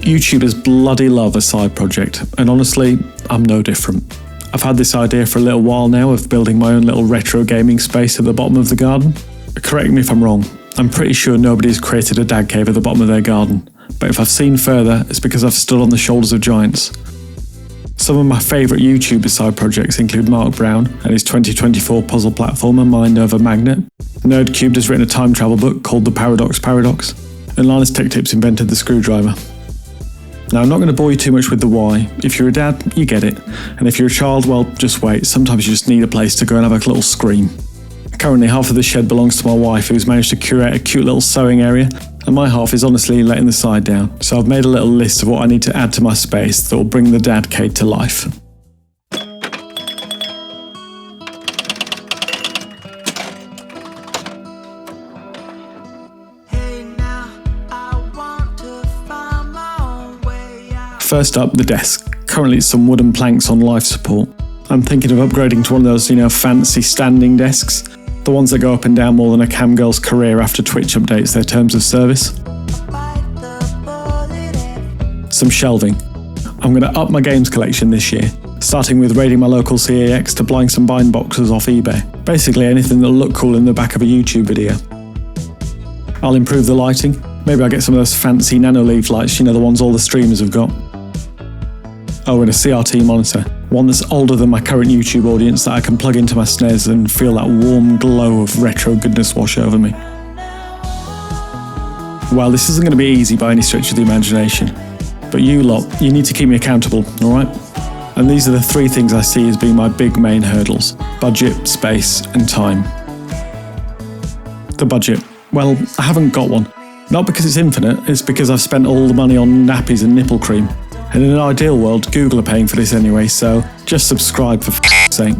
YouTubers bloody love a side project, and honestly, I'm no different. I've had this idea for a little while now of building my own little retro gaming space at the bottom of the garden. Correct me if I'm wrong, I'm pretty sure nobody's created a dad cave at the bottom of their garden, but if I've seen further, it's because I've stood on the shoulders of giants. Some of my favourite YouTuber side projects include Mark Brown and his 2024 puzzle platformer Mind Over Magnet. Nerdcubed has written a time travel book called The Paradox, and Linus Tech Tips invented the screwdriver. Now, I'm not going to bore you too much with the why. If you're a dad, you get it. And if you're a child, well, just wait. Sometimes you just need a place to go and have a little scream. Currently, half of the shed belongs to my wife, who's managed to curate a cute little sewing area, and my half is honestly letting the side down. So I've made a little list of what I need to add to my space that will bring the Dadcade to life. First up, the desk. Currently it's some wooden planks on life support. I'm thinking of upgrading to one of those, fancy standing desks. The ones that go up and down more than a cam girl's career after Twitch updates their terms of service. Some shelving. I'm going to up my games collection this year, starting with raiding my local CAX to buying some bind boxes off eBay. Basically anything that'll look cool in the back of a YouTube video. I'll improve the lighting. Maybe I'll get some of those fancy nano-leaf lights, the ones all the streamers have got. Oh, and a CRT monitor. One that's older than my current YouTube audience that I can plug into my SNES and feel that warm glow of retro goodness wash over me. Well, this isn't going to be easy by any stretch of the imagination. But you lot, you need to keep me accountable, alright? And these are the three things I see as being my big main hurdles: budget, space, and time. The budget. Well, I haven't got one. Not because it's infinite, it's because I've spent all the money on nappies and nipple cream. And in an ideal world, Google are paying for this anyway, so just subscribe for f***'s sake.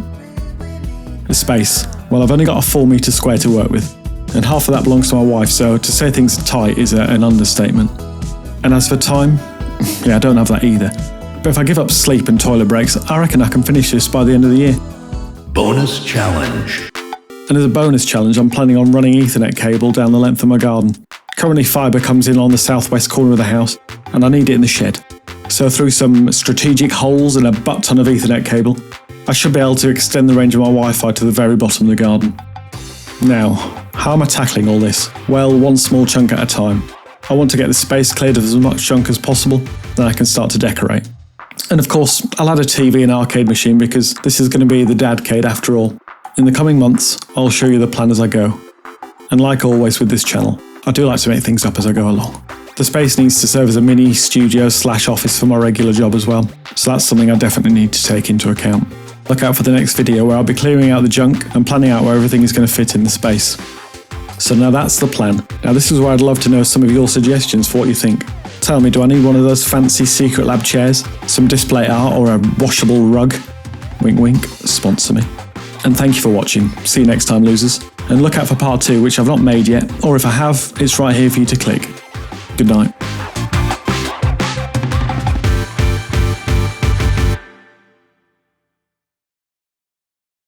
The space. Well, I've only got a 4 metre square to work with, and half of that belongs to my wife, so to say things are tight is an understatement. And as for time, yeah, I don't have that either. But if I give up sleep and toilet breaks, I reckon I can finish this by the end of the year. Bonus challenge. And as a bonus challenge, I'm planning on running Ethernet cable down the length of my garden. Currently fibre comes in on the southwest corner of the house, and I need it in the shed. So through some strategic holes and a butt ton of Ethernet cable, I should be able to extend the range of my Wi-Fi to the very bottom of the garden. Now, how am I tackling all this? Well, one small chunk at a time. I want to get the space cleared of as much junk as possible, then I can start to decorate. And of course, I'll add a TV and arcade machine because this is going to be the Dadcade after all. In the coming months, I'll show you the plan as I go. And like always with this channel, I do like to make things up as I go along. The space needs to serve as a mini studio / office for my regular job as well, so that's something I definitely need to take into account. Look out for the next video where I'll be clearing out the junk and planning out where everything is going to fit in the space. So now that's the plan. Now this is where I'd love to know some of your suggestions for what you think. Tell me, do I need one of those fancy Secret Lab chairs, some display art or a washable rug? Wink wink, sponsor me. And thank you for watching. See you next time, losers. And look out for part 2, which I've not made yet, or if I have, it's right here for you to click. Good night.